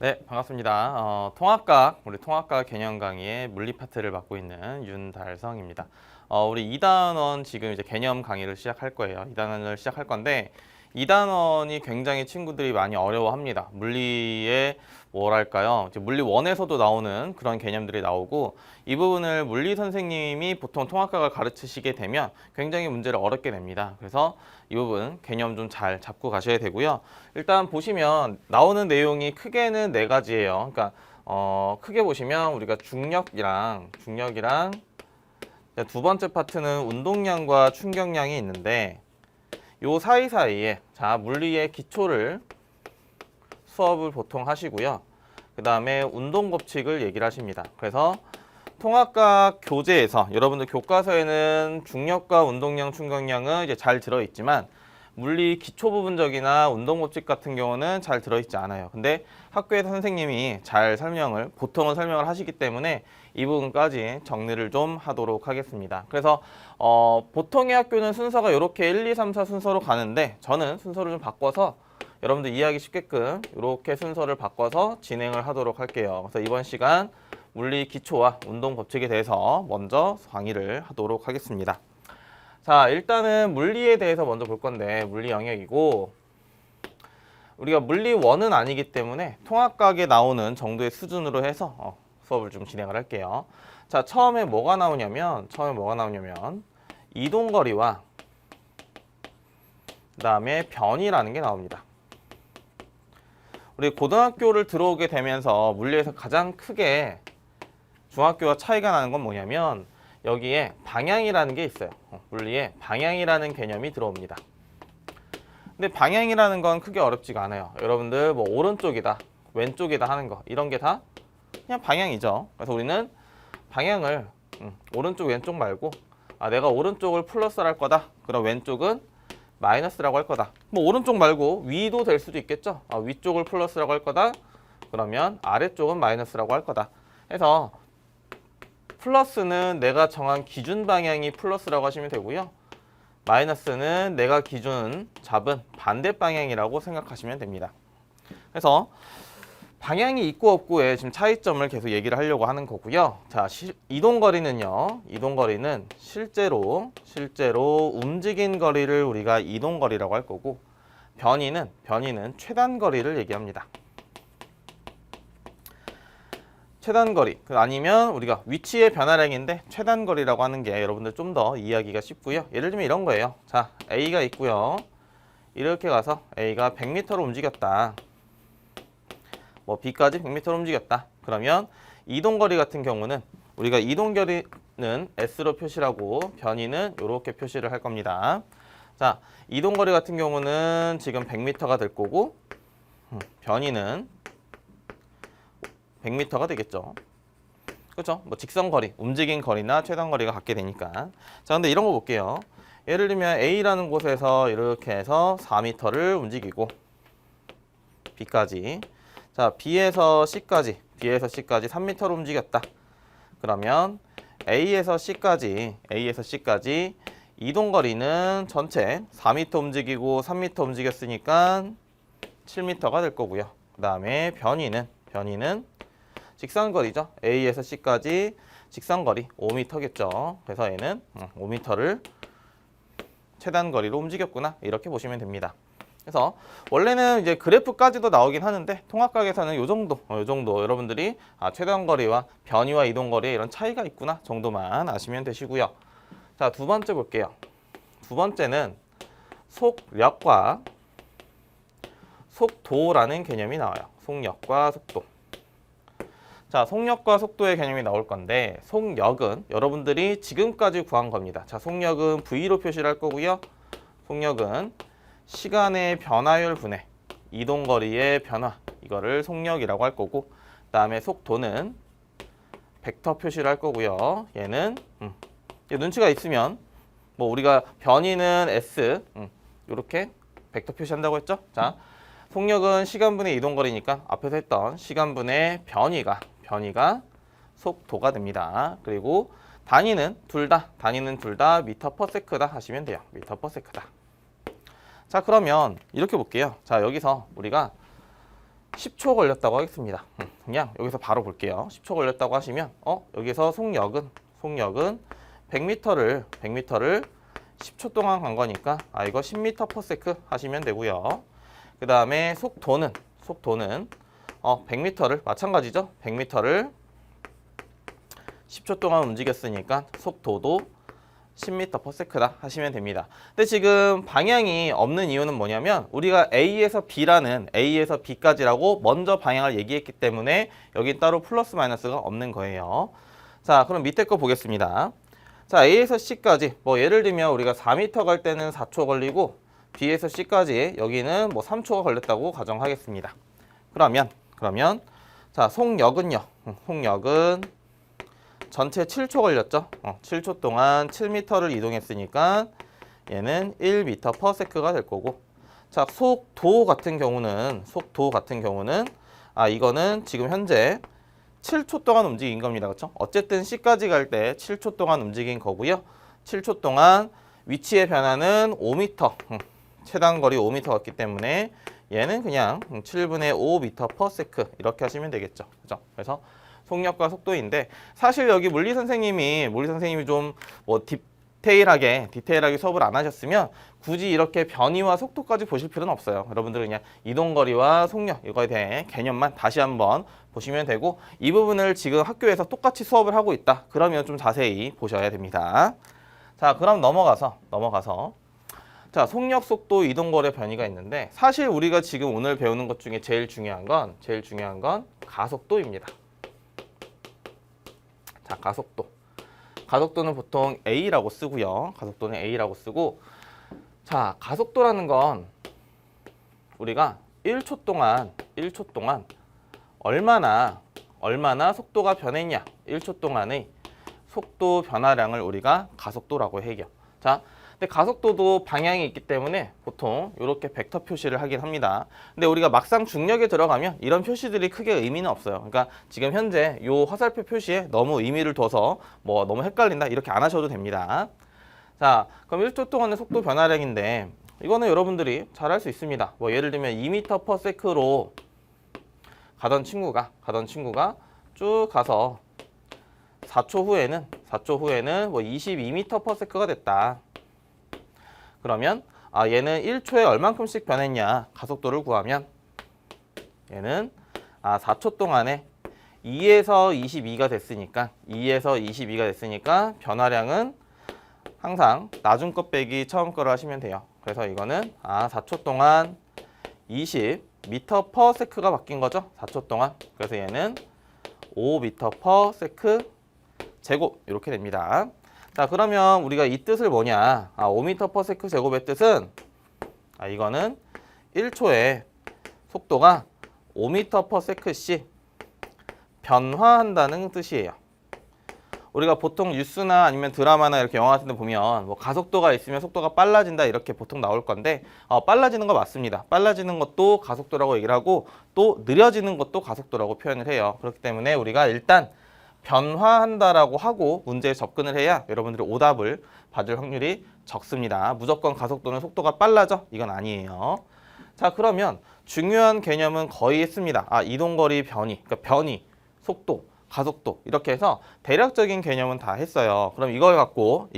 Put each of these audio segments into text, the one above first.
네, 반갑습니다. 통합각, 우리 통합각 개념 강의의 물리 파트를 맡고 있는 윤달성입니다. 우리 2단원 지금 이제 개념 강의를 시작할 거예요. 2단원을 시작할 건데 2단원이 굉장히 친구들이 많이 어려워합니다. 물리의 뭐랄까요? 이제 물리 1에서도 나오는 그런 개념들이 나오고 이 부분을 물리 선생님이 보통 통합각을 가르치시게 되면 굉장히 문제를 어렵게 냅니다. 그래서 이 부분 개념 좀 잘 잡고 가셔야 되고요. 일단 보시면 나오는 내용이 크게는 4가지예요. 그러니까 크게 보시면 우리가 중력이랑 두 번째 파트는 운동량과 충격량이 있는데 요 사이사이에 물리의 기초를 수업을 보통 하시고요. 그 다음에 운동 법칙을 얘기를 하십니다. 그래서 통합각 교재에서 여러분들 교과서에는 중력과 운동량, 충격량은 이제 잘 들어있지만 물리 기초 부분적이나 운동 법칙 같은 경우는 잘 들어있지 않아요. 근데 학교에서 선생님이 잘 보통은 설명을 하시기 때문에 이 부분까지 정리를 좀 하도록 하겠습니다. 그래서 보통의 학교는 순서가 이렇게 1, 2, 3, 4 순서로 가는데 저는 순서를 좀 바꿔서 여러분들 이해하기 쉽게끔 이렇게 순서를 바꿔서 진행을 하도록 할게요. 그래서 이번 시간 물리 기초와 운동 법칙에 대해서 먼저 강의를 하도록 하겠습니다. 자, 일단은 물리에 대해서 먼저 볼 건데 물리 영역이고 우리가 물리 1은 아니기 때문에 통합각에 나오는 정도의 수준으로 해서 수업을 좀 진행을 할게요. 자, 처음에 뭐가 나오냐면 이동거리와 그 다음에 변이라는 게 나옵니다. 우리 고등학교를 들어오게 되면서 물리에서 가장 크게 중학교와 차이가 나는 건 뭐냐면 여기에 방향이라는 게 있어요. 물리에 방향이라는 개념이 들어옵니다. 근데 방향이라는 건 크게 어렵지가 않아요. 여러분들 뭐 오른쪽이다, 왼쪽이다 하는 거 이런 게 다 그냥 방향이죠. 그래서 우리는 방향을 오른쪽, 왼쪽 말고 내가 오른쪽을 플러스를 할 거다. 그럼 왼쪽은 마이너스라고 할 거다. 뭐 오른쪽 말고 위도 될 수도 있겠죠. 위쪽을 플러스라고 할 거다. 그러면 아래쪽은 마이너스라고 할 거다. 해서 플러스는 내가 정한 기준 방향이 플러스라고 하시면 되고요. 마이너스는 내가 기준 잡은 반대 방향이라고 생각하시면 됩니다. 그래서 방향이 있고 없고의 지금 차이점을 계속 얘기를 하려고 하는 거고요. 자, 이동거리는요. 이동거리는 실제로 움직인 거리를 우리가 이동거리라고 할 거고 변이는 최단거리를 얘기합니다. 최단거리 아니면 우리가 위치의 변화량인데 최단거리라고 하는 게 여러분들 좀 더 이해하기가 쉽고요. 예를 들면 이런 거예요. 자, A가 있고요. 이렇게 가서 A가 100m로 움직였다. 뭐 B까지 100m로 움직였다. 그러면 이동거리 같은 경우는 우리가 이동거리는 S로 표시하고 변이는 이렇게 표시를 할 겁니다. 자, 이동거리 같은 경우는 지금 100m가 될 거고 변이는 100m가 되겠죠. 그렇죠? 뭐 직선거리, 움직인 거리나 최단거리가 같게 되니까. 자, 근데 이런 거 볼게요. 예를 들면 A라는 곳에서 이렇게 해서 4m를 움직이고 B까지. 자, B에서 C까지 3m로 움직였다. 그러면 A에서 C까지 이동거리는 전체 4m 움직이고 3m 움직였으니까 7m가 될 거고요. 그 다음에 변이는 직선거리죠. A에서 C까지 직선거리 5m겠죠. 그래서 얘는 5m를 최단거리로 움직였구나. 이렇게 보시면 됩니다. 그래서 원래는 이제 그래프까지도 나오긴 하는데 통합각에서는 요 정도 여러분들이 최단거리와 변이와 이동거리에 이런 차이가 있구나 정도만 아시면 되시고요. 자, 두 번째 볼게요. 두 번째는 속력과 속도라는 개념이 나와요. 속력과 속도. 자, 속력과 속도의 개념이 나올 건데 속력은 여러분들이 지금까지 구한 겁니다. 자, 속력은 V로 표시를 할 거고요. 속력은 시간의 변화율 분의 이동거리의 변화, 이거를 속력이라고 할 거고 그 다음에 속도는 벡터 표시를 할 거고요. 얘는 눈치가 있으면 뭐 우리가 변이는 S 이렇게 벡터 표시한다고 했죠. 자, 속력은 시간분의 이동거리니까 앞에서 했던 시간분의 변이가 속도가 됩니다. 그리고 단위는 둘 다 미터 퍼 세크다 하시면 돼요. 미터 퍼 세크다. 자, 그러면 이렇게 볼게요. 자, 여기서 우리가 10초 걸렸다고 하겠습니다. 그냥 여기서 바로 볼게요. 10초 걸렸다고 하시면 여기서 속력은 100m를 10초 동안 간 거니까 이거 10m/s 하시면 되고요. 그 다음에 속도는 100m를 마찬가지죠. 100m를 10초 동안 움직였으니까 속도도 10m/s다 하시면 됩니다. 근데 지금 방향이 없는 이유는 뭐냐면 우리가 A에서 B까지라고 먼저 방향을 얘기했기 때문에 여기 따로 플러스 마이너스가 없는 거예요. 자, 그럼 밑에 거 보겠습니다. 자, A에서 C까지 뭐 예를 들면 우리가 4m 갈 때는 4초 걸리고 B에서 C까지 여기는 뭐 3초가 걸렸다고 가정하겠습니다. 그러면 자, 속력은 전체 7초 걸렸죠. 7초 동안 7m를 이동했으니까 얘는 1m/s가 될 거고, 자, 속도 같은 경우는 이거는 지금 현재 7초 동안 움직인 겁니다. 그렇죠? 어쨌든 C까지 갈 때 7초 동안 움직인 거고요. 7초 동안 위치의 변화는 5m, 최단 거리 5m 갔기 때문에 얘는 그냥 7분의 5m/s 이렇게 하시면 되겠죠. 그죠? 그래서 속력과 속도인데, 사실 여기 물리 선생님이 좀 뭐 디테일하게 수업을 안 하셨으면 굳이 이렇게 변이와 속도까지 보실 필요는 없어요. 여러분들은 그냥 이동거리와 속력 이거에 대해 개념만 다시 한번 보시면 되고, 이 부분을 지금 학교에서 똑같이 수업을 하고 있다 그러면 좀 자세히 보셔야 됩니다. 자, 그럼 넘어가서 자, 속력, 속도, 이동거리 변이가 있는데, 사실 우리가 지금 오늘 배우는 것 중에 제일 중요한 건 가속도입니다. 자, 가속도는 보통 A라고 쓰고요. 자, 가속도라는 건 우리가 1초 동안 얼마나 속도가 변했냐, 1초 동안의 속도 변화량을 우리가 가속도라고 해요. 자, 근데 가속도도 방향이 있기 때문에 보통 이렇게 벡터 표시를 하긴 합니다. 근데 우리가 막상 중력에 들어가면 이런 표시들이 크게 의미는 없어요. 그러니까 지금 현재 이 화살표 표시에 너무 의미를 둬서 뭐 너무 헷갈린다 이렇게 안 하셔도 됩니다. 자, 그럼 1초 동안의 속도 변화량인데 이거는 여러분들이 잘 할 수 있습니다. 뭐 예를 들면 2m/s로 가던 친구가 쭉 가서 4초 후에는 뭐 22m/s가 됐다. 그러면 얘는 1초에 얼만큼씩 변했냐, 가속도를 구하면 얘는 4초 동안에 2에서 22가 됐으니까 변화량은 항상 나중 것 빼기 처음 거를 하시면 돼요. 그래서 이거는 4초 동안 20m/s가 바뀐 거죠. 4초 동안. 그래서 얘는 5m/s 제곱 이렇게 됩니다. 자, 그러면 우리가 이 뜻을 뭐냐, 5m/s 제곱의 뜻은 이거는 1초에 속도가 5m/s씩 변화한다는 뜻이에요. 우리가 보통 뉴스나 아니면 드라마나 이렇게 영화 같은 데 보면 뭐 가속도가 있으면 속도가 빨라진다 이렇게 보통 나올 건데, 빨라지는 거 맞습니다. 빨라지는 것도 가속도라고 얘기를 하고, 또 느려지는 것도 가속도라고 표현을 해요. 그렇기 때문에 우리가 일단 변화한다라고 하고 문제에 접근을 해야 여러분들이 오답을 받을 확률이 적습니다. 무조건 가속도는 속도가 빨라져? 이건 아니에요. 자, 그러면 중요한 개념은 거의 했습니다. 이동거리 변이, 그러니까 변이, 속도, 가속도 이렇게 해서 대략적인 개념은 다 했어요. 그럼 이걸 갖고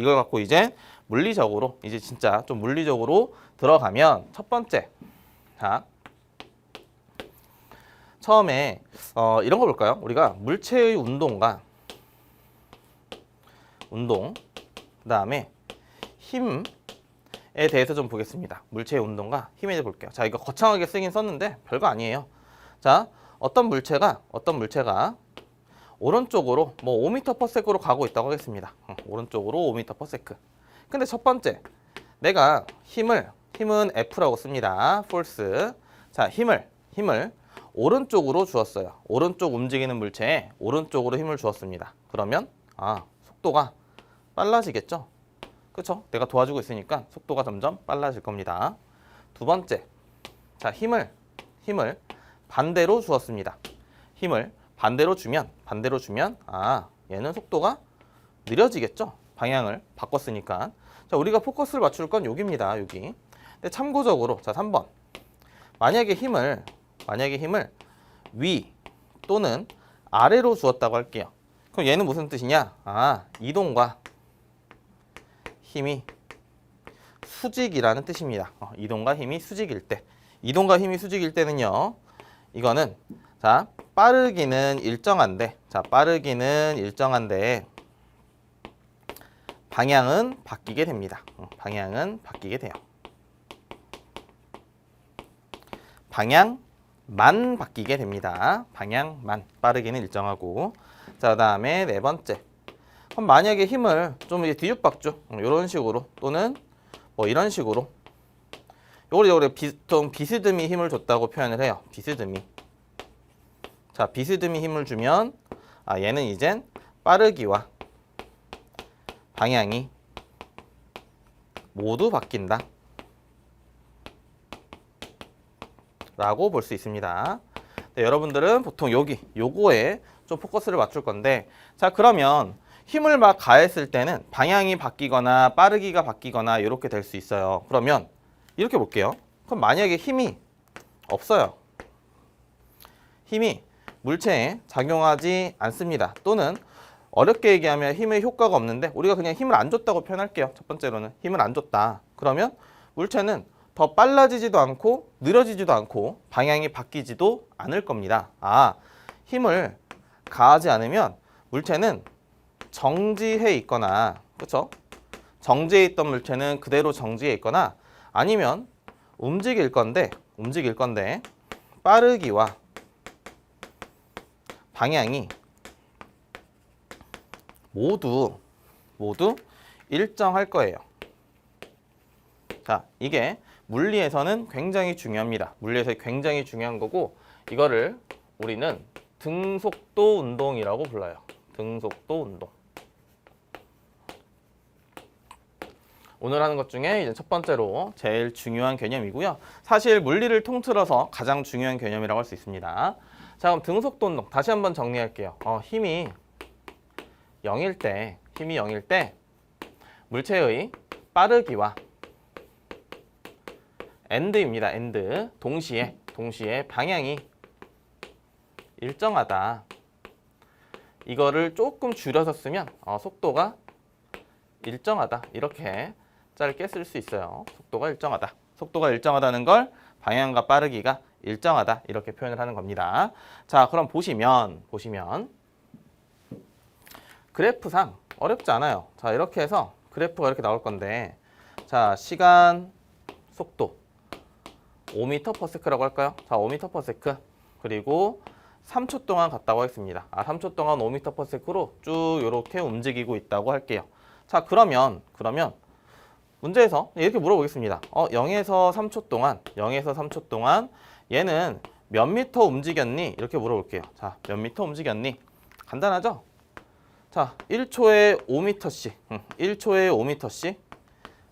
이제 물리적으로, 이제 진짜 좀 물리적으로 들어가면 첫 번째, 자, 처음에 이런 거 볼까요? 우리가 물체의 운동, 그다음에 힘에 대해서 좀 보겠습니다. 물체의 운동과 힘에 대해서 볼게요. 자, 이거 거창하게 쓰긴 썼는데 별거 아니에요. 자, 어떤 물체가 오른쪽으로 뭐 5m/s로 가고 있다고 하겠습니다. 오른쪽으로 5m/s. 근데 첫 번째, 내가 힘은 F라고 씁니다. force. 자, 힘을 오른쪽으로 주었어요. 오른쪽 움직이는 물체에 오른쪽으로 힘을 주었습니다. 그러면 속도가 빨라지겠죠? 그렇죠? 내가 도와주고 있으니까 속도가 점점 빨라질 겁니다. 두 번째, 자, 힘을 반대로 주었습니다. 힘을 반대로 주면 얘는 속도가 느려지겠죠? 방향을 바꿨으니까. 자, 우리가 포커스를 맞출 건 여기입니다. 여기. 근데 참고적으로, 자, 3번. 만약에 힘을 만약에 힘을 위 또는 아래로 주었다고 할게요. 그럼 얘는 무슨 뜻이냐? 이동과 힘이 수직이라는 뜻입니다. 이동과 힘이 수직일 때. 이동과 힘이 수직일 때는요. 이거는 자, 빠르기는 일정한데 방향은 바뀌게 됩니다. 방향은 바뀌게 돼요. 방향만 바뀌게 됩니다. 방향만. 빠르기는 일정하고. 자, 그다음에 네 번째. 그럼 만약에 힘을 좀 이제 뒤죽박죽 이런 식으로 또는 뭐 이런 식으로 요걸 보통 비스듬히 힘을 줬다고 표현을 해요. 비스듬히. 자, 비스듬히 힘을 주면 얘는 이젠 빠르기와 방향이 모두 바뀐다 라고 볼 수 있습니다. 네, 여러분들은 보통 요거에 좀 포커스를 맞출 건데, 자, 그러면 힘을 막 가했을 때는 방향이 바뀌거나 빠르기가 바뀌거나 이렇게 될 수 있어요. 그러면 이렇게 볼게요. 그럼 만약에 힘이 없어요. 힘이 물체에 작용하지 않습니다. 또는 어렵게 얘기하면 힘의 효과가 없는데 우리가 그냥 힘을 안 줬다고 표현할게요. 첫 번째로는 힘을 안 줬다. 그러면 물체는 더 빨라지지도 않고 느려지지도 않고 방향이 바뀌지도 않을 겁니다. 힘을 가하지 않으면 물체는 정지해 있거나, 그렇죠? 정지해 있던 물체는 그대로 정지해 있거나 아니면 움직일 건데 빠르기와 방향이 모두 일정할 거예요. 자, 이게 물리에서는 굉장히 중요합니다. 물리에서 굉장히 중요한 거고, 이거를 우리는 등속도 운동이라고 불러요. 등속도 운동. 오늘 하는 것 중에 이제 첫 번째로 제일 중요한 개념이고요. 사실 물리를 통틀어서 가장 중요한 개념이라고 할 수 있습니다. 자, 그럼 등속도 운동 다시 한번 정리할게요. 힘이 0일 때 물체의 빠르기와 엔드입니다. 엔드. 동시에 방향이 일정하다. 이거를 조금 줄여서 쓰면 속도가 일정하다. 이렇게 짧게 쓸 수 있어요. 속도가 일정하다. 속도가 일정하다는 걸 방향과 빠르기가 일정하다. 이렇게 표현을 하는 겁니다. 자, 그럼 보시면 그래프상 어렵지 않아요. 자, 이렇게 해서 그래프가 이렇게 나올 건데, 자, 시간, 속도 5m/s라고 할까요? 자, 5m/s. 그리고 3초 동안 갔다고 했습니다. 3초 동안 5m/s로 쭉 이렇게 움직이고 있다고 할게요. 자, 그러면 문제에서 이렇게 물어보겠습니다. 0에서 3초 동안 얘는 몇 미터 움직였니? 이렇게 물어볼게요. 자, 몇 미터 움직였니? 간단하죠? 자, 1초에 5m씩. 1초에 5m씩.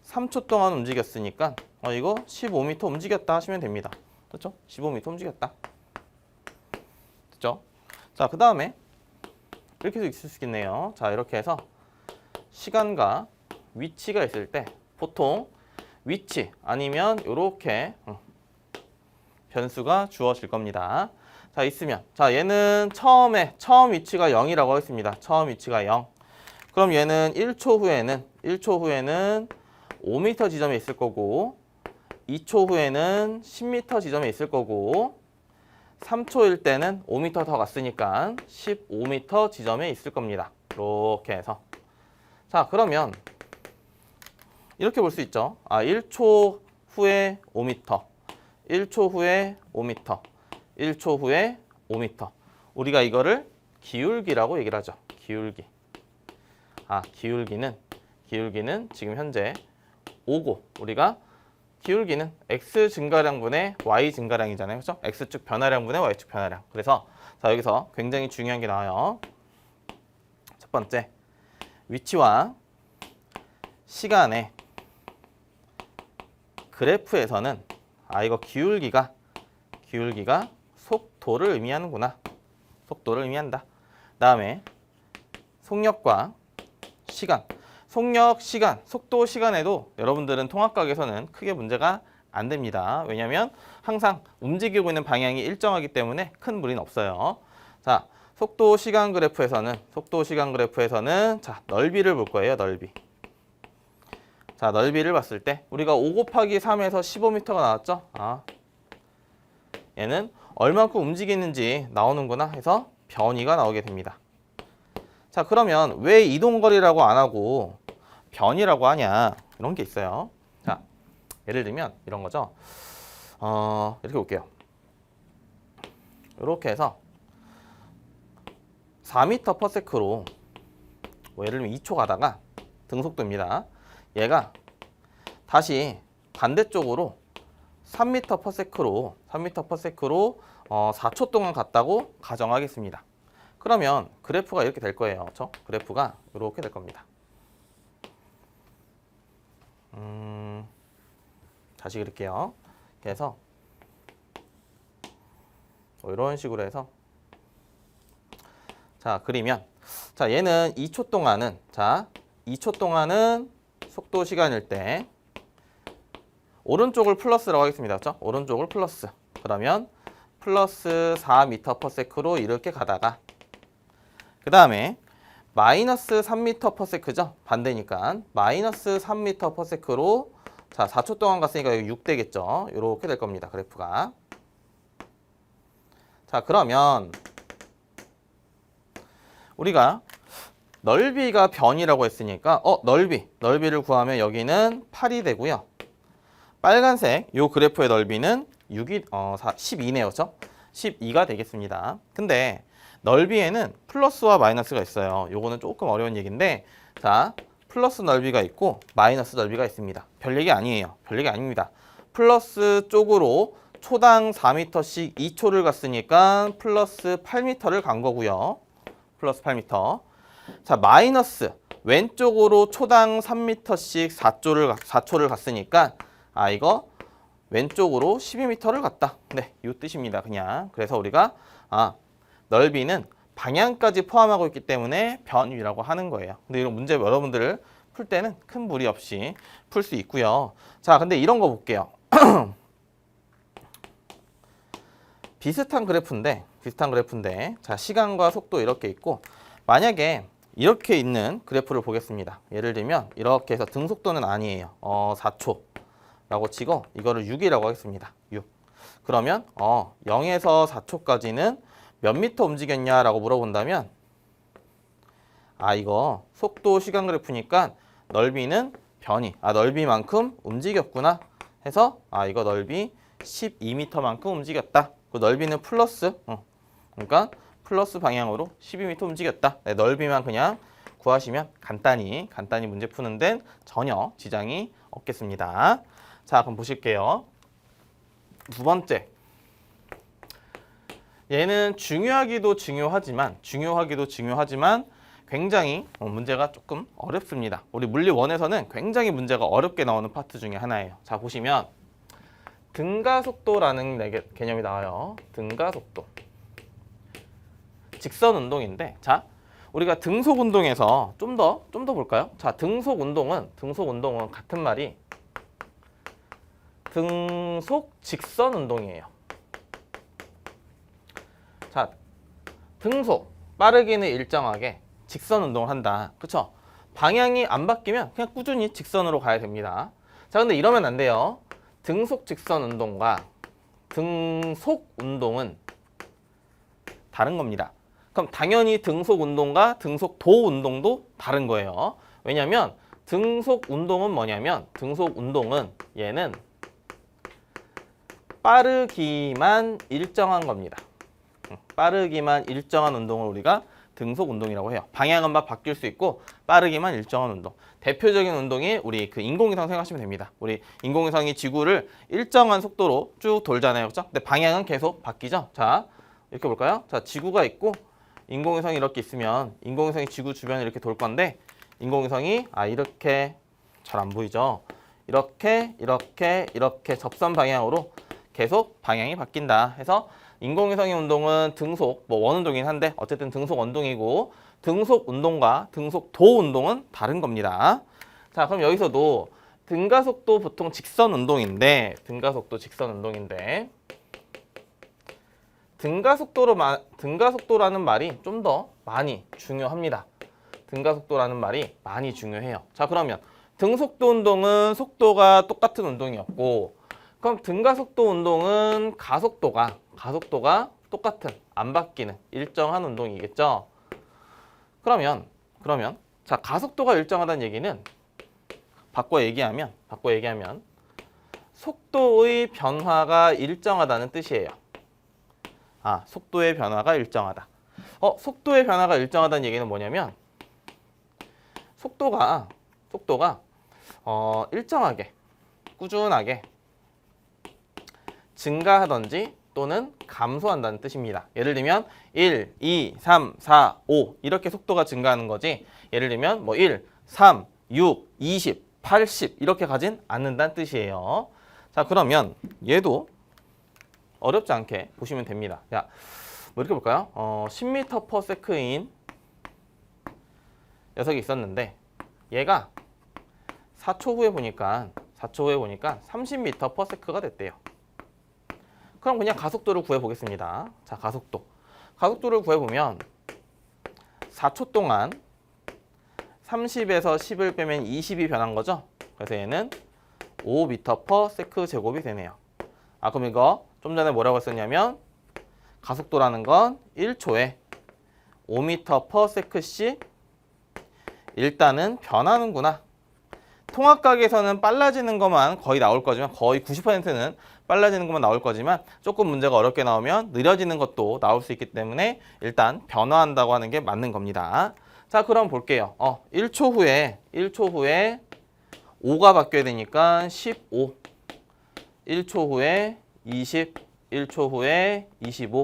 3초 동안 움직였으니까 이거 15m 움직였다 하시면 됩니다. 그렇죠? 15m 움직였다. 됐죠? 자, 그 다음에 이렇게도 있을 수 있겠네요. 자, 이렇게 해서 시간과 위치가 있을 때 보통 위치 아니면 이렇게 변수가 주어질 겁니다. 자, 있으면 자, 얘는 처음 위치가 0이라고 하겠습니다. 처음 위치가 0. 그럼 얘는 1초 후에는 5m 지점에 있을 거고, 2초 후에는 10m 지점에 있을 거고, 3초일 때는 5m 더 갔으니까 15m 지점에 있을 겁니다. 이렇게 해서. 자, 그러면 이렇게 볼 수 있죠. 1초 후에 5m, 1초 후에 5m, 1초 후에 5m. 우리가 이거를 기울기라고 얘기를 하죠. 기울기. 기울기는 지금 현재 5고, 우리가 기울기는 x 증가량분의 y 증가량이잖아요. 그렇죠? x축 변화량분의 y축 변화량. 그래서 자, 여기서 굉장히 중요한 게 나와요. 첫 번째, 위치와 시간의 그래프에서는 이거 기울기가 속도를 의미하는구나. 속도를 의미한다. 다음에 속력과 시간. 속력, 시간, 속도, 시간에도 여러분들은 통합각에서는 크게 문제가 안 됩니다. 왜냐하면 항상 움직이고 있는 방향이 일정하기 때문에 큰 무리는 없어요. 자, 속도 시간 그래프에서는 자, 넓이를 볼 거예요. 넓이. 자, 넓이를 봤을 때 우리가 5 곱하기 3에서 15m가 나왔죠? 얘는 얼마큼 움직이는지 나오는구나 해서 변이가 나오게 됩니다. 자, 그러면 왜 이동거리라고 안 하고 변이라고 하냐? 이런 게 있어요. 자, 예를 들면 이런 거죠. 이렇게 볼게요. 이렇게 해서 4m/s로 예를 들면 2초 가다가 등속도입니다. 얘가 다시 반대쪽으로 3m/s로 4초 동안 갔다고 가정하겠습니다. 그러면 그래프가 이렇게 될 거예요. 그렇죠? 그래프가 이렇게 될 겁니다. 다시 그릴게요. 그래서 이런 식으로 해서 자, 그리면 자, 얘는 2초 동안은 2초 동안은 속도 시간일 때 오른쪽을 플러스라고 하겠습니다. 그렇죠? 오른쪽을 플러스. 그러면 플러스 4m/s로 이렇게 가다가 그 다음에 마이너스 3m/s죠. 반대니까 마이너스 3m/s로 자, 4초 동안 갔으니까 여기 6 되겠죠. 이렇게 될 겁니다. 그래프가. 자, 그러면 우리가 넓이가 변이라고 했으니까 넓이를 구하면 여기는 8이 되고요. 빨간색 요 그래프의 넓이는 12네요. 그렇죠? 12가 되겠습니다. 근데 넓이에는 플러스와 마이너스가 있어요. 요거는 조금 어려운 얘기인데 자, 플러스 넓이가 있고 마이너스 넓이가 있습니다. 별 얘기 아니에요. 별 얘기 아닙니다. 플러스 쪽으로 초당 4m씩 2초를 갔으니까 플러스 8m를 간 거고요. 플러스 8m. 자, 마이너스 왼쪽으로 초당 3m씩 4초를 갔으니까 이거 왼쪽으로 12m를 갔다. 네, 이 뜻입니다. 그냥. 그래서 우리가 넓이는 방향까지 포함하고 있기 때문에 변위라고 하는 거예요. 근데 이런 문제 여러분들 풀 때는 큰 무리 없이 풀 수 있고요. 자, 근데 이런 거 볼게요. 비슷한 그래프인데 자, 시간과 속도 이렇게 있고 만약에 이렇게 있는 그래프를 보겠습니다. 예를 들면 이렇게 해서 등속도는 아니에요. 4초라고 치고 이거를 6이라고 하겠습니다. 6. 그러면 0에서 4초까지는 몇 미터 움직였냐라고 물어본다면 이거 속도 시간 그래프니까 넓이는 변이. 넓이만큼 움직였구나 해서 이거 넓이 12m만큼 움직였다. 그 넓이는 플러스. 그러니까 플러스 방향으로 12m 움직였다. 네, 넓이만 그냥 구하시면 간단히 문제 푸는 데는 전혀 지장이 없겠습니다. 자, 그럼 보실게요. 두 번째. 얘는 중요하기도 중요하지만 굉장히 문제가 조금 어렵습니다. 우리 물리 1에서는 굉장히 문제가 어렵게 나오는 파트 중에 하나예요. 자, 보시면 등가속도라는 개념이 나와요. 등가속도. 직선 운동인데 자, 우리가 등속 운동에서 좀 더 볼까요? 자, 등속 운동은 같은 말이 등속 직선 운동이에요. 자, 등속 빠르기는 일정하게 직선 운동을 한다. 그렇죠? 방향이 안 바뀌면 그냥 꾸준히 직선으로 가야 됩니다. 자, 근데 이러면 안 돼요. 등속 직선 운동과 등속 운동은 다른 겁니다. 그럼 당연히 등속 운동과 등속 도 운동도 다른 거예요. 왜냐하면 등속 운동은 뭐냐면 등속 운동은 얘는 빠르기만 일정한 겁니다. 빠르기만 일정한 운동을 우리가 등속 운동이라고 해요. 방향은 막 바뀔 수 있고 빠르기만 일정한 운동. 대표적인 운동이 우리 그 인공위성 생각하시면 됩니다. 우리 인공위성이 지구를 일정한 속도로 쭉 돌잖아요. 그렇죠? 근데 방향은 계속 바뀌죠. 자, 이렇게 볼까요? 자, 지구가 있고 인공위성이 이렇게 있으면 인공위성이 지구 주변을 이렇게 돌 건데 인공위성이 이렇게 잘 안 보이죠? 이렇게 접선 방향으로 계속 방향이 바뀐다 해서 인공위성의 운동은 등속, 원운동이긴 한데 어쨌든 등속 운동이고 등속 운동과 등속 도 운동은 다른 겁니다. 자, 그럼 여기서도 등가속도 보통 직선 운동인데 등가속도라는 말이 좀 더 많이 중요합니다. 등가속도라는 말이 많이 중요해요. 자, 그러면 등속도 운동은 속도가 똑같은 운동이었고, 그럼 등가속도 운동은 가속도가 똑같은, 안 바뀌는 일정한 운동이겠죠. 그러면 자, 가속도가 일정하다는 얘기는 바꿔 얘기하면 속도의 변화가 일정하다는 뜻이에요. 아, 속도의 변화가 일정하다. 속도의 변화가 일정하다는 얘기는 뭐냐면 속도가 일정하게 꾸준하게 증가하든지 또는 감소한다는 뜻입니다. 예를 들면 1, 2, 3, 4, 5 이렇게 속도가 증가하는 거지. 예를 들면 뭐 1, 3, 6, 20, 80 이렇게 가진 않는다는 뜻이에요. 자, 그러면 얘도 어렵지 않게 보시면 됩니다. 자, 뭐 이렇게 볼까요? 10m/s인 녀석이 있었는데 얘가 4초 후에 보니까 30m/s가 됐대요. 그럼 그냥 가속도를 구해보겠습니다. 자, 가속도를 구해보면 4초 동안 30에서 10을 빼면 20이 변한 거죠. 그래서 얘는 5m/s 제곱이 되네요. 아, 그럼 이거 좀 전에 뭐라고 했었냐면 가속도라는 건 1초에 5m/s씩 일단은 변하는구나. 통합각에서는 빨라지는 것만 거의 나올 거지만 거의 90%는 빨라지는 것만 나올 거지만 조금 문제가 어렵게 나오면 느려지는 것도 나올 수 있기 때문에 일단 변화한다고 하는 게 맞는 겁니다. 자, 그럼 볼게요. 1초 후에 5가 바뀌어야 되니까 15, 1초 후에 20, 1초 후에 25,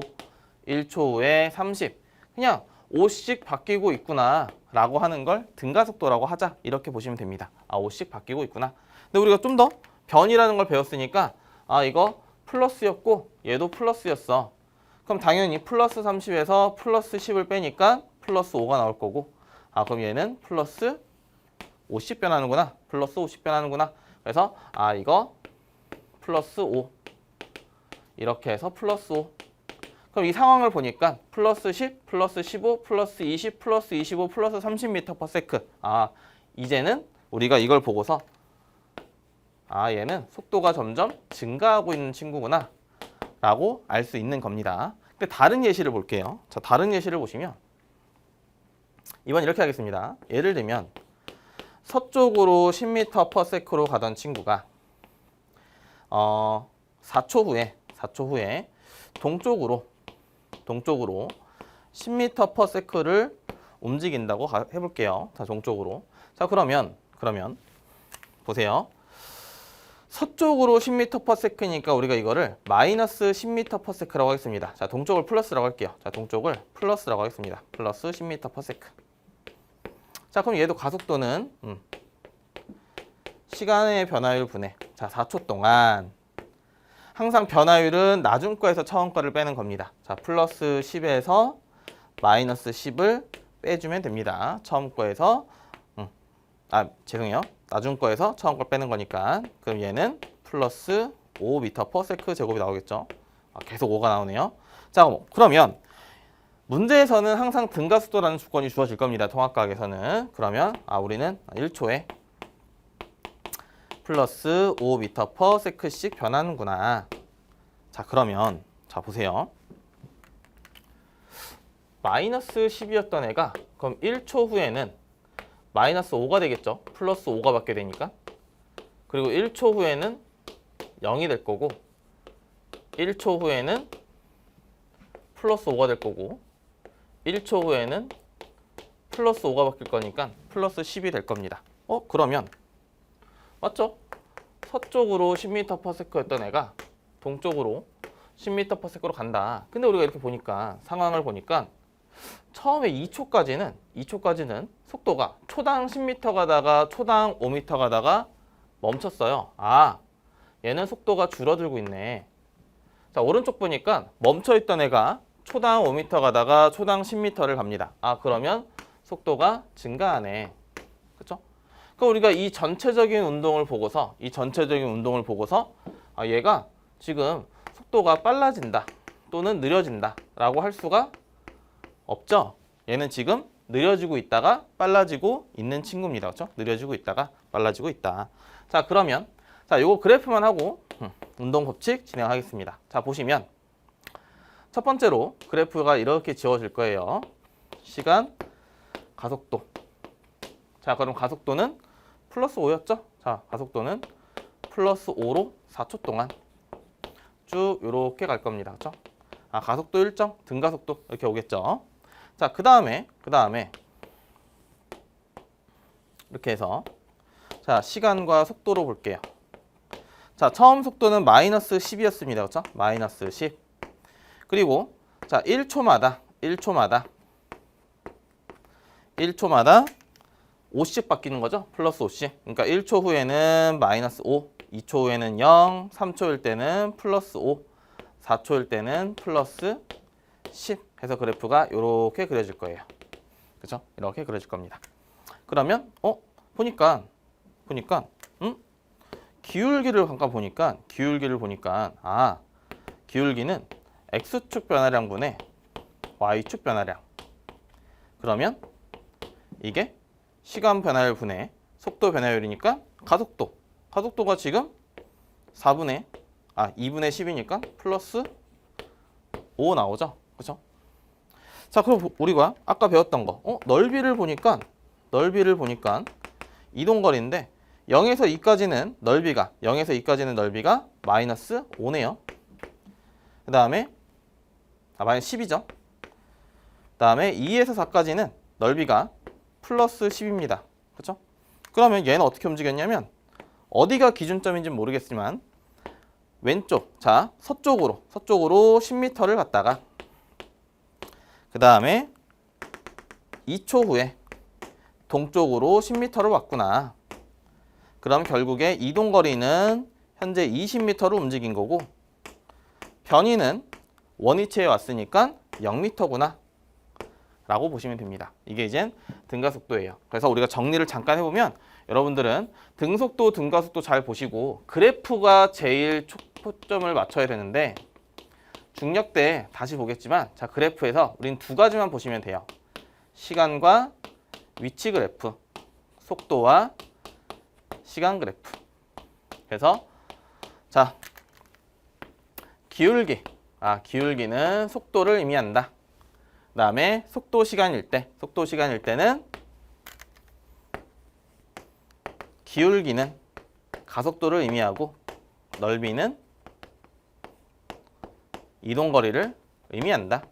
1초 후에 30. 그냥 5씩 바뀌고 있구나 라고 하는 걸 등가속도라고 하자, 이렇게 보시면 됩니다. 5씩 바뀌고 있구나. 근데 우리가 좀 더 변이라는 걸 배웠으니까 이거 플러스였고 얘도 플러스였어. 그럼 당연히 플러스 30에서 플러스 10을 빼니까 플러스 5가 나올 거고, 그럼 얘는 플러스 50 변하는구나. 그래서 이거 플러스 5 이렇게 해서 플러스 5. 그럼 이 상황을 보니까 플러스 10, 플러스 15, 플러스 20, 플러스 25, 플러스 30m/s. 이제는 우리가 이걸 보고서 얘는 속도가 점점 증가하고 있는 친구구나 라고 알 수 있는 겁니다. 근데 다른 예시를 볼게요. 자, 다른 예시를 보시면 이번 이렇게 하겠습니다. 예를 들면 서쪽으로 10m/s로 가던 친구가 4초 후에 동쪽으로 10m/s를 움직인다고 해볼게요. 자, 동쪽으로. 자, 그러면 보세요. 서쪽으로 10m/s니까 우리가 이거를 마이너스 10m/s라고 하겠습니다. 자, 동쪽을 플러스라고 할게요. 자, 동쪽을 플러스라고 하겠습니다. 플러스 10m/s. 자, 그럼 얘도 가속도는 시간의 변화율 분해. 자, 4초 동안 항상 변화율은 나중 거에서 처음 거를 빼는 겁니다. 자, 플러스 10에서 마이너스 10을 빼주면 됩니다. 처음 거에서 죄송해요. 나중 거에서 처음 걸 빼는 거니까. 그럼 얘는 플러스 5m/s 제곱이 나오겠죠. 계속 5가 나오네요. 자, 그러면 문제에서는 항상 등가속도라는 조건이 주어질 겁니다. 통합각에서는. 그러면 우리는 1초에 플러스 5m/s씩 변하는구나. 자, 그러면 보세요. 마이너스 10이었던 애가 그럼 1초 후에는 마이너스 5가 되겠죠. 플러스 5가 받게 되니까. 그리고 1초 후에는 0이 될 거고 1초 후에는 플러스 5가 될 거고 1초 후에는 플러스 5가 바뀔 거니까 플러스 10이 될 겁니다. 그러면 맞죠? 서쪽으로 10m/s였던 애가 동쪽으로 10m/s로 간다. 근데 우리가 이렇게 보니까 상황을 보니까 처음에 2초까지는 속도가 초당 10m 가다가 초당 5m 가다가 멈췄어요. 얘는 속도가 줄어들고 있네. 자, 오른쪽 보니까 멈춰있던 애가 초당 5m 가다가 초당 10m를 갑니다. 그러면 속도가 증가하네. 그쵸? 그러니까 우리가 이 전체적인 운동을 보고서 얘가 지금 속도가 빨라진다 또는 느려진다 라고 할 수가 없죠. 얘는 지금 느려지고 있다가 빨라지고 있는 친구입니다. 그렇죠? 느려지고 있다가 빨라지고 있다. 자, 그러면 요거 그래프만 하고 운동 법칙 진행하겠습니다. 자, 보시면 첫 번째로 그래프가 이렇게 지워질 거예요. 시간, 가속도. 자, 그럼 가속도는 플러스 5였죠? 자, 가속도는 플러스 5로 4초 동안 쭉 이렇게 갈 겁니다. 그렇죠? 가속도 일정, 등가속도 이렇게 오겠죠? 자, 그 다음에 이렇게 해서 자, 시간과 속도로 볼게요. 자, 처음 속도는 마이너스 10이었습니다. 그렇죠? 마이너스 10. 그리고 자, 1초마다 5씩 바뀌는 거죠. 플러스 5씩. 그러니까 1초 후에는 마이너스 5, 2초 후에는 0, 3초일 때는 플러스 5, 4초일 때는 플러스 10 해서 그래프가 이렇게 그려질 거예요. 그렇죠? 이렇게 그려질 겁니다. 그러면 보니까 기울기를 잠깐 보니까 기울기는 x축 변화량분의 y축 변화량. 그러면 이게 시간 변화율 분의 속도 변화율이니까 가속도가 지금 2분의 10이니까 플러스 5 나오죠. 그렇죠? 자, 그럼 우리가 아까 배웠던 거 넓이를 보니까 이동거리인데 0에서 2까지는 넓이가 마이너스 5네요. 그 다음에 마이너스 10이죠. 그 다음에 2에서 4까지는 넓이가 플러스 10입니다. 그렇죠? 그러면 얘는 어떻게 움직였냐면 어디가 기준점인지는 모르겠지만 왼쪽, 자, 서쪽으로 10m를 갔다가 그 다음에 2초 후에 동쪽으로 10m를 왔구나. 그럼 결국에 이동거리는 현재 20m로 움직인 거고 변이는 원위치에 왔으니까 0m구나 라고 보시면 됩니다. 이게 이제 등가속도예요. 그래서 우리가 정리를 잠깐 해보면 여러분들은 등속도, 등가속도 잘 보시고 그래프가 제일 초점을 맞춰야 되는데 중력 때 다시 보겠지만 자, 그래프에서 우린 두 가지만 보시면 돼요. 시간과 위치 그래프, 속도와 시간 그래프. 그래서 자, 기울기는 속도를 의미한다. 그 다음에 속도 시간일 때는 기울기는 가속도를 의미하고 넓이는 이동거리를 의미한다.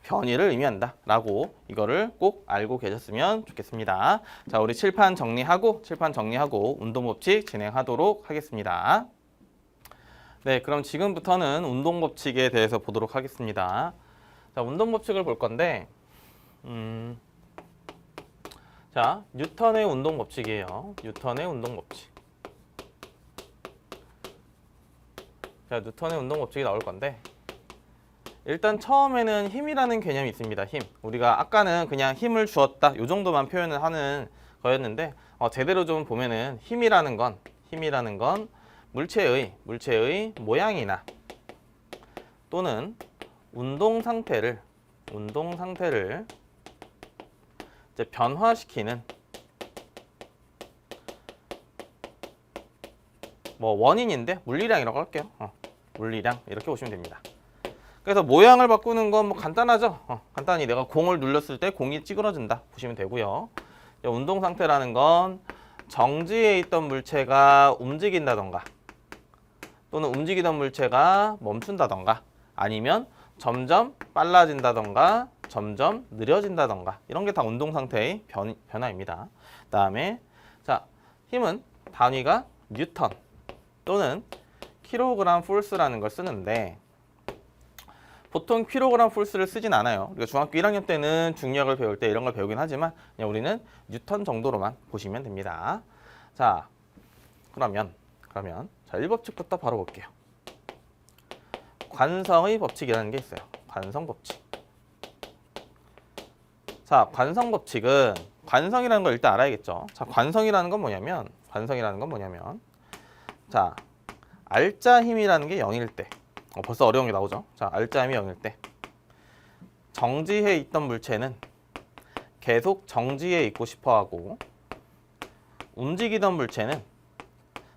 변이를 의미한다. 라고 이거를 꼭 알고 계셨으면 좋겠습니다. 자, 우리 칠판 정리하고 운동법칙 진행하도록 하겠습니다. 네, 그럼 지금부터는 운동법칙에 대해서 보도록 하겠습니다. 자, 운동법칙을 볼 건데 자, 뉴턴의 운동법칙이에요. 뉴턴의 운동법칙. 자, 뉴턴의 운동법칙이 나올 건데 일단 처음에는 힘이라는 개념이 있습니다. 힘. 우리가 아까는 그냥 힘을 주었다 이 정도만 표현을 하는 거였는데 제대로 좀 보면은 힘이라는 건 물체의 모양이나 또는 운동 상태를 이제 변화시키는 원인인데 물리량이라고 할게요. 물리량 이렇게 보시면 됩니다. 그래서 모양을 바꾸는 건 간단하죠. 간단히 내가 공을 눌렀을 때 공이 찌그러진다 보시면 되고요. 운동 상태라는 건 정지해 있던 물체가 움직인다던가 또는 움직이던 물체가 멈춘다던가 아니면 점점 빨라진다던가 점점 느려진다던가 이런 게 다 운동 상태의 변화입니다. 그다음에 자, 힘은 단위가 뉴턴 또는 킬로그램 폴스라는 걸 쓰는데 보통 킬로그램 폴스를 쓰진 않아요. 우리가 중학교 1학년 때는 중력을 배울 때 이런 걸 배우긴 하지만 그냥 우리는 뉴턴 정도로만 보시면 됩니다. 자, 그러면 자, 1법칙부터 바로 볼게요. 관성의 법칙이라는 게 있어요. 관성 법칙. 자, 관성 법칙은 관성이라는 걸 일단 알아야겠죠. 자, 관성이라는 건 뭐냐면 자, 알짜 힘이라는 게 0일 때 벌써 어려운 게 나오죠. 자, 알짜 힘이 0일 때 정지해 있던 물체는 계속 정지해 있고 싶어 하고 움직이던 물체는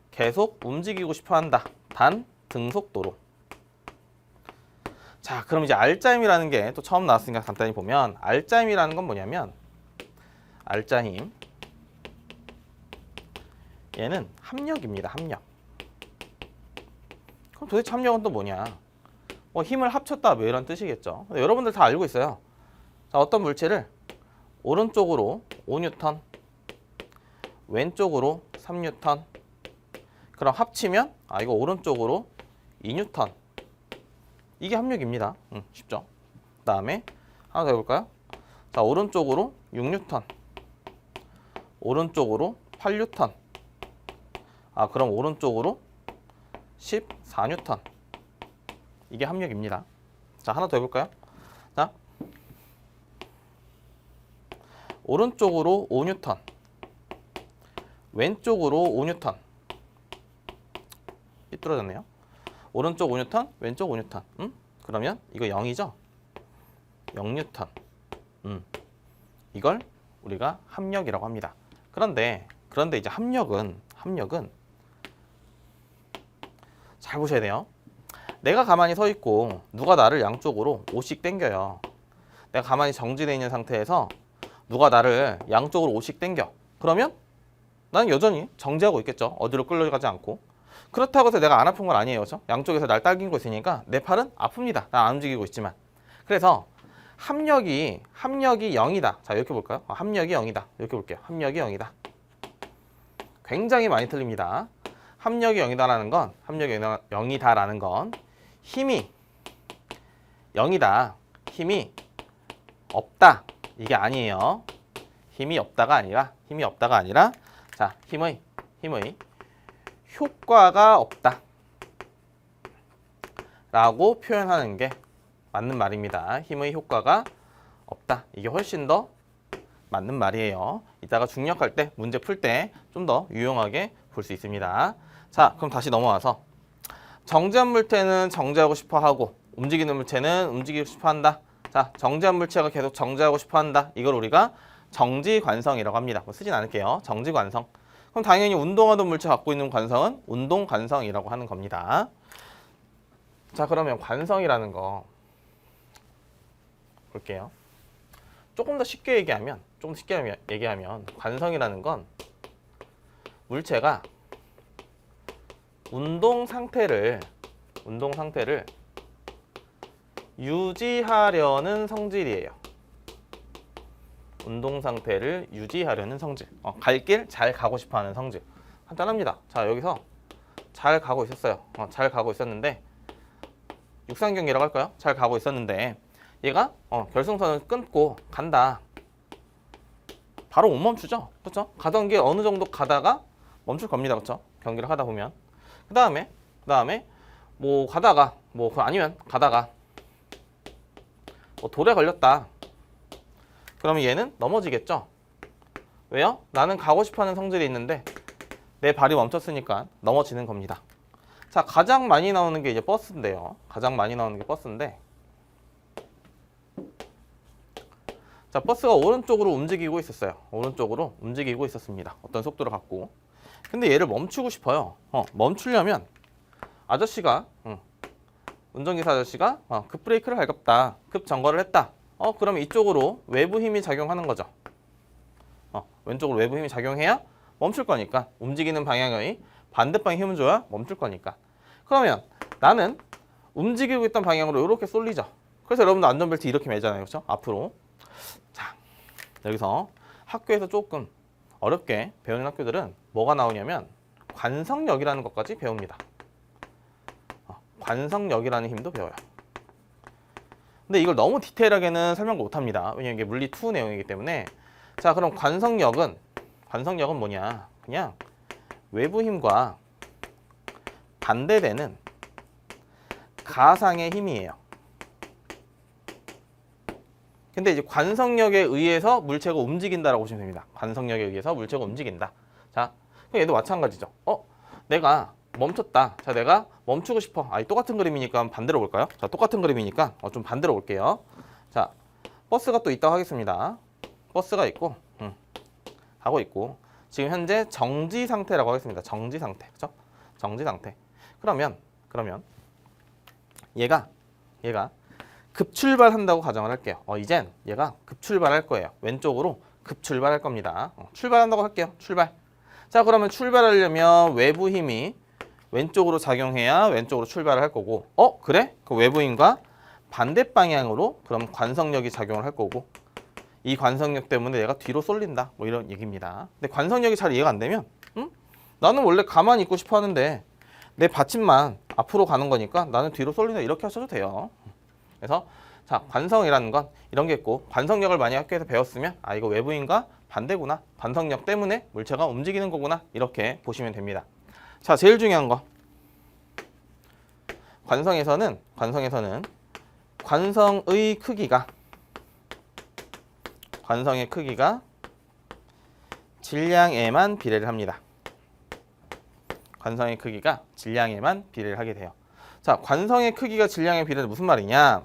계속 움직이고 싶어 한다. 단 등속도로. 자, 그럼 이제 알짜 힘이라는 게 또 처음 나왔으니까 간단히 보면 알짜 힘이라는 건 뭐냐면 알짜 힘 얘는 합력입니다. 합력. 그럼 도대체 합력은 또 뭐냐? 힘을 합쳤다 뭐 이런 뜻이겠죠. 여러분들 다 알고 있어요. 자, 어떤 물체를 오른쪽으로 5N, 왼쪽으로 3N. 그럼 합치면 이거 오른쪽으로 2N. 이게 합력입니다. 쉽죠? 그 다음에 하나 더 해볼까요? 자, 오른쪽으로 6N, 오른쪽으로 8N. 그럼 오른쪽으로 14N. 이게 합력입니다. 자, 하나 더 해볼까요? 자, 오른쪽으로 5N, 왼쪽으로 5N. 삐뚤어졌네요. 오른쪽 5N, 왼쪽 5N. 그러면 이거 0이죠? 0N. 이걸 우리가 합력이라고 합니다. 그런데 이제 합력은 잘 보셔야 돼요. 내가 가만히 서 있고 누가 나를 양쪽으로 5씩 당겨요. 내가 가만히 정지되어 있는 상태에서 누가 나를 양쪽으로 5씩 당겨. 그러면 나는 여전히 정지하고 있겠죠. 어디로 끌려가지 않고. 그렇다고 해서 내가 안 아픈 건 아니에요. 그렇죠? 양쪽에서 날 당기고 있으니까 내 팔은 아픕니다. 난 안 움직이고 있지만. 그래서 합력이 0이다. 자, 이렇게 볼까요? 합력이 0이다. 이렇게 볼게요. 합력이 0이다. 굉장히 많이 틀립니다. 합력이 0이다라는 건 힘이 0이다. 힘이 없다. 이게 아니에요. 힘이 없다가 아니라 자, 힘의 효과가 없다. 라고 표현하는 게 맞는 말입니다. 힘의 효과가 없다. 이게 훨씬 더 맞는 말이에요. 이따가 중력할 때, 문제 풀 때 좀 더 유용하게 볼 수 있습니다. 자, 그럼 다시 넘어와서 정지한 물체는 정지하고 싶어 하고 움직이는 물체는 움직이고 싶어 한다. 자, 정지한 물체가 계속 정지하고 싶어 한다. 이걸 우리가 정지관성이라고 합니다. 쓰진 않을게요. 정지관성. 그럼 당연히 운동하던 물체 갖고 있는 관성은 운동관성이라고 하는 겁니다. 자, 그러면 관성이라는 거 볼게요. 조금 더 쉽게 얘기하면 관성이라는 건 물체가 운동 상태를 유지하려는 성질이에요. 운동 상태를 유지하려는 성질. 갈 길 잘 가고 싶어 하는 성질. 간단합니다. 자, 여기서 잘 가고 있었어요. 잘 가고 있었는데 육상 경기라고 할까요? 잘 가고 있었는데 얘가 결승선을 끊고 간다. 바로 못 멈추죠. 그렇죠? 가던 게 어느 정도 가다가 멈출 겁니다. 그렇죠? 경기를 하다 보면. 그다음에 뭐 가다가 돌에 걸렸다. 그러면 얘는 넘어지겠죠. 왜요? 나는 가고 싶어하는 성질이 있는데 내 발이 멈췄으니까 넘어지는 겁니다. 자, 가장 많이 나오는 게 이제 버스인데요. 자, 버스가 오른쪽으로 움직이고 있었어요. 오른쪽으로 움직이고 있었습니다. 어떤 속도를 갖고. 근데 얘를 멈추고 싶어요. 멈추려면 아저씨가 운전기사 아저씨가 급브레이크를 밟았다. 급정거를 했다. 그러면 이쪽으로 외부 힘이 작용하는 거죠. 왼쪽으로 외부 힘이 작용해야 멈출 거니까. 움직이는 방향의 반대방에 힘을 줘야 멈출 거니까. 그러면 나는 움직이고 있던 방향으로 이렇게 쏠리죠. 그래서 여러분도 안전벨트 이렇게 매잖아요. 그렇죠? 앞으로. 자, 여기서 학교에서 조금 어렵게 배우는 학교들은 뭐가 나오냐면 관성력이라는 것까지 배웁니다. 관성력이라는 힘도 배워요. 근데 이걸 너무 디테일하게는 설명 못합니다. 왜냐면 이게 물리 2 내용이기 때문에. 자, 그럼 관성력은 뭐냐? 그냥 외부 힘과 반대되는 가상의 힘이에요. 근데 이제 관성력에 의해서 물체가 움직인다라고 보시면 됩니다. 관성력에 의해서 물체가 움직인다. 자, 그럼 얘도 마찬가지죠. 내가 멈췄다. 자, 내가 멈추고 싶어. 똑같은 그림이니까 반대로 볼까요? 자, 똑같은 그림이니까 좀 반대로 볼게요. 자, 버스가 또 있다고 하겠습니다. 버스가 있고, 하고 있고, 지금 현재 정지 상태라고 하겠습니다. 정지 상태, 그렇죠? 정지 상태. 그러면 얘가 급출발한다고 가정을 할게요. 이젠 얘가 급출발할 거예요. 왼쪽으로 급출발할 겁니다. 출발한다고 할게요. 출발. 자, 그러면 출발하려면 외부 힘이 왼쪽으로 작용해야 왼쪽으로 출발을 할 거고, 그래? 그 외부 힘과 반대 방향으로 그럼 관성력이 작용을 할 거고, 이 관성력 때문에 얘가 뒤로 쏠린다. 뭐 이런 얘기입니다. 근데 관성력이 잘 이해가 안 되면, 나는 원래 가만히 있고 싶어 하는데 내 받침만 앞으로 가는 거니까 나는 뒤로 쏠린다. 이렇게 하셔도 돼요. 그래서 자, 관성이라는 건 이런 게 있고, 관성력을 많이 학교에서 배웠으면 이거 외부인과 반대구나. 관성력 때문에 물체가 움직이는 거구나. 이렇게 보시면 됩니다. 자, 제일 중요한 거. 관성에서는 관성의 크기가 질량에만 비례를 합니다. 관성의 크기가 질량에만 비례를 하게 돼요. 자, 관성의 크기가 질량에 비례는 무슨 말이냐?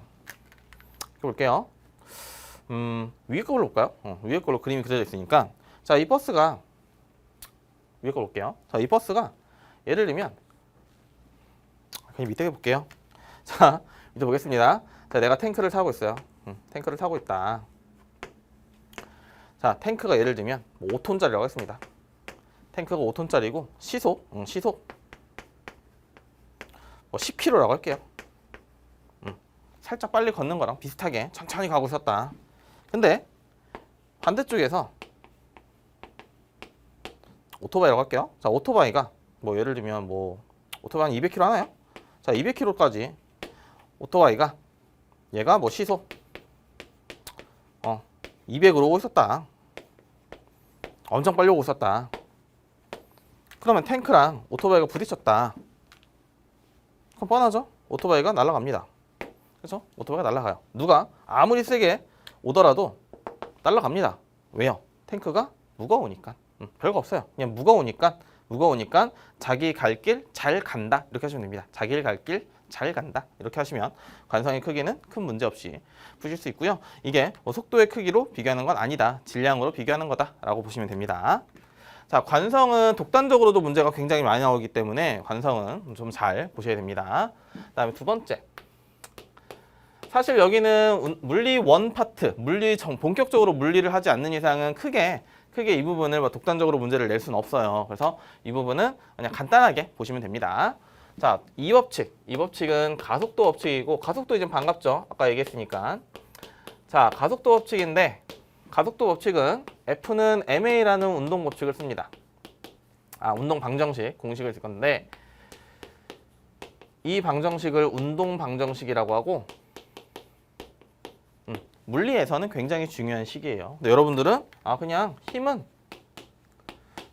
볼게요. 위에 걸로 볼까요? 위에 걸로 그림이 그려져 있으니까. 자, 이 버스가 위에 걸로 볼게요. 자, 이 버스가 예를 들면 그냥 밑에 볼게요. 자, 밑에 보겠습니다. 자, 내가 탱크를 타고 있어요. 탱크를 타고 있다. 자, 탱크가 예를 들면 5톤짜리라고 했습니다. 탱크가 5톤짜리고 시속 10km라고 할게요. 살짝 빨리 걷는 거랑 비슷하게 천천히 가고 있었다. 근데 반대쪽에서 오토바이라고 할게요. 자, 오토바이가 예를 들면 오토바이 한 200km 하나요? 자, 200km까지 오토바이가 얘가 시속 200으로 오고 있었다. 엄청 빨리 오고 있었다. 그러면 탱크랑 오토바이가 부딪혔다. 그럼 뻔하죠? 오토바이가 날아갑니다. 그렇죠? 오토바이가 날아가요. 누가 아무리 세게 오더라도 날아갑니다. 왜요? 탱크가 무거우니까. 별거 없어요. 그냥 무거우니까 자기 갈 길 잘 간다. 이렇게 하시면 됩니다. 자기 갈 길 잘 간다. 이렇게 하시면 관성의 크기는 큰 문제 없이 푸실 수 있고요. 이게 속도의 크기로 비교하는 건 아니다. 질량으로 비교하는 거다라고 보시면 됩니다. 자, 관성은 독단적으로도 문제가 굉장히 많이 나오기 때문에 관성은 좀 잘 보셔야 됩니다. 그다음에 두 번째. 사실 여기는 물리 원 파트, 본격적으로 물리를 하지 않는 이상은 크게 이 부분을 독단적으로 문제를 낼 수는 없어요. 그래서 이 부분은 그냥 간단하게 보시면 됩니다. 자, 이 법칙은 가속도 법칙이고, 가속도 이제 반갑죠. 아까 얘기했으니까. 자, 가속도 법칙인데, 가속도 법칙은 F는 ma라는 운동 법칙을 씁니다. 운동 방정식 공식을 쓸 건데, 이 방정식을 운동 방정식이라고 하고, 물리에서는 굉장히 중요한 식이에요. 근데 여러분들은 그냥 힘은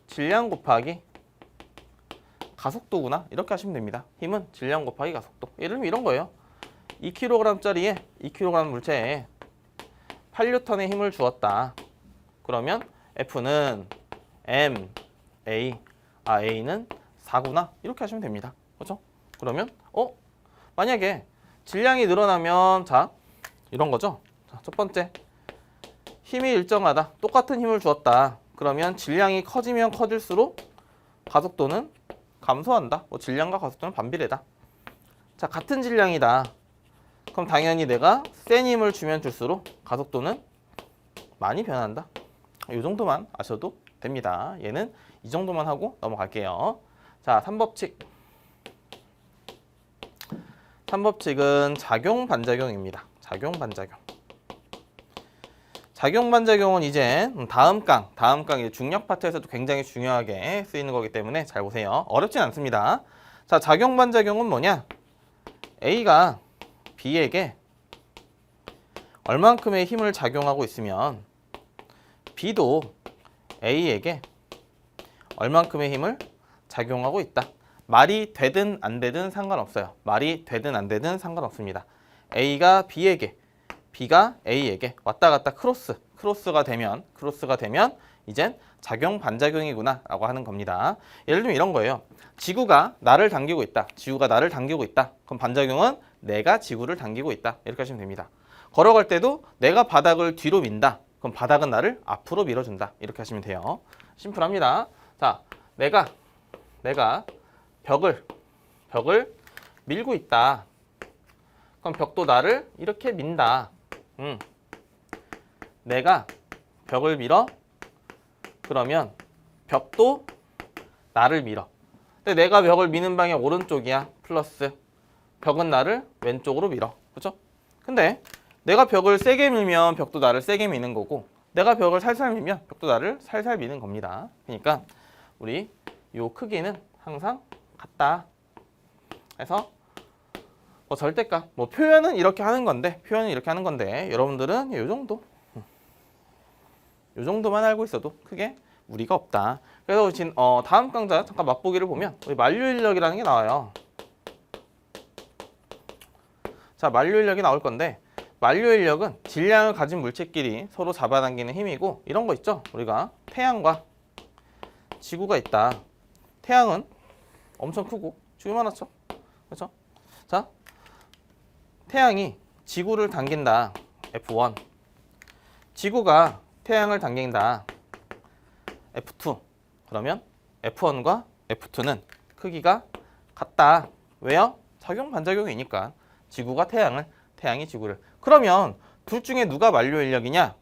질량 곱하기 가속도구나 이렇게 하시면 됩니다. 힘은 질량 곱하기 가속도. 예를 들면 이런 거예요. 2kg짜리에 2kg 물체에 8N의 힘을 주었다. 그러면 F는 m, a, a는 4구나 이렇게 하시면 됩니다. 그렇죠? 그러면 만약에 질량이 늘어나면 자, 이런 거죠. 자, 첫 번째, 힘이 일정하다. 똑같은 힘을 주었다. 그러면 질량이 커지면 커질수록 가속도는 감소한다. 질량과 가속도는 반비례다. 자, 같은 질량이다. 그럼 당연히 내가 센 힘을 주면 줄수록 가속도는 많이 변한다. 이 정도만 아셔도 됩니다. 얘는 이 정도만 하고 넘어갈게요. 자, 3법칙. 3법칙은 작용 반작용입니다. 작용 반작용. 작용 반작용은 이제 다음 강 중력 파트에서도 굉장히 중요하게 쓰이는 거기 때문에 잘 보세요. 어렵진 않습니다. 자, 작용 반작용은 뭐냐? A가 B에게 얼만큼의 힘을 작용하고 있으면 B도 A에게 얼만큼의 힘을 작용하고 있다. 말이 되든 안 되든 상관없어요. 말이 되든 안 되든 상관없습니다. A가 B에게 B가 A에게 왔다 갔다 크로스가 되면 이젠 작용 반작용이구나 라고 하는 겁니다. 예를 들면 이런 거예요. 지구가 나를 당기고 있다. 그럼 반작용은 내가 지구를 당기고 있다. 이렇게 하시면 됩니다. 걸어갈 때도 내가 바닥을 뒤로 민다. 그럼 바닥은 나를 앞으로 밀어준다. 이렇게 하시면 돼요. 심플합니다. 자, 내가 벽을 밀고 있다. 그럼 벽도 나를 이렇게 민다. 내가 벽을 밀어. 그러면 벽도 나를 밀어. 근데 내가 벽을 미는 방향 오른쪽이야. 플러스. 벽은 나를 왼쪽으로 밀어. 그죠? 근데 내가 벽을 세게 밀면 벽도 나를 세게 미는 거고, 내가 벽을 살살 밀면 벽도 나를 살살 미는 겁니다. 그러니까 우리 요 크기는 항상 같다. 그래서 절대값, 표현은 이렇게 하는 건데, 여러분들은 요 정도만 알고 있어도 크게 무리가 없다. 그래서 다음 강좌 잠깐 맛보기를 보면 우리 만류인력이라는 게 나와요. 자, 만류인력이 나올 건데, 만류인력은 질량을 가진 물체끼리 서로 잡아당기는 힘이고, 이런 거 있죠? 우리가 태양과 지구가 있다. 태양은 엄청 크고 지구 많았죠? 그렇죠? 자, 태양이 지구를 당긴다. F1. 지구가 태양을 당긴다. F2. 그러면 F1과 F2는 크기가 같다. 왜요? 작용 반작용이니까. 지구가 태양이 지구를. 그러면 둘 중에 누가 만류 인력이냐?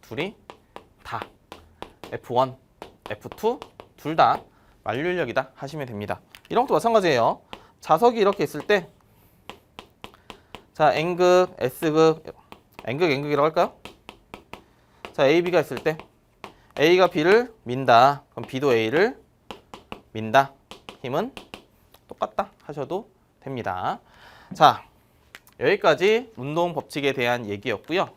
둘이 다 F1, F2 둘 다 만류 인력이다 하시면 됩니다. 이런 것도 마찬가지예요. 자석이 이렇게 있을 때, 자, N극, S극, N극이라고 할까요? 자, A, B가 있을 때 A가 B를 민다. 그럼 B도 A를 민다. 힘은 똑같다 하셔도 됩니다. 자, 여기까지 운동 법칙에 대한 얘기였고요.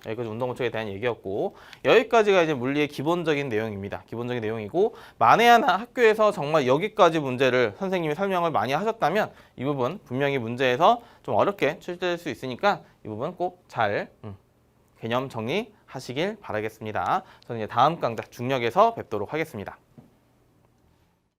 여기까지가 이제 물리의 기본적인 내용입니다. 기본적인 내용이고, 만에 하나 학교에서 정말 여기까지 문제를 선생님이 설명을 많이 하셨다면 이 부분 분명히 문제에서 좀 어렵게 출제될 수 있으니까 이 부분 꼭 잘 개념 정리하시길 바라겠습니다. 저는 이제 다음 강좌 중력에서 뵙도록 하겠습니다.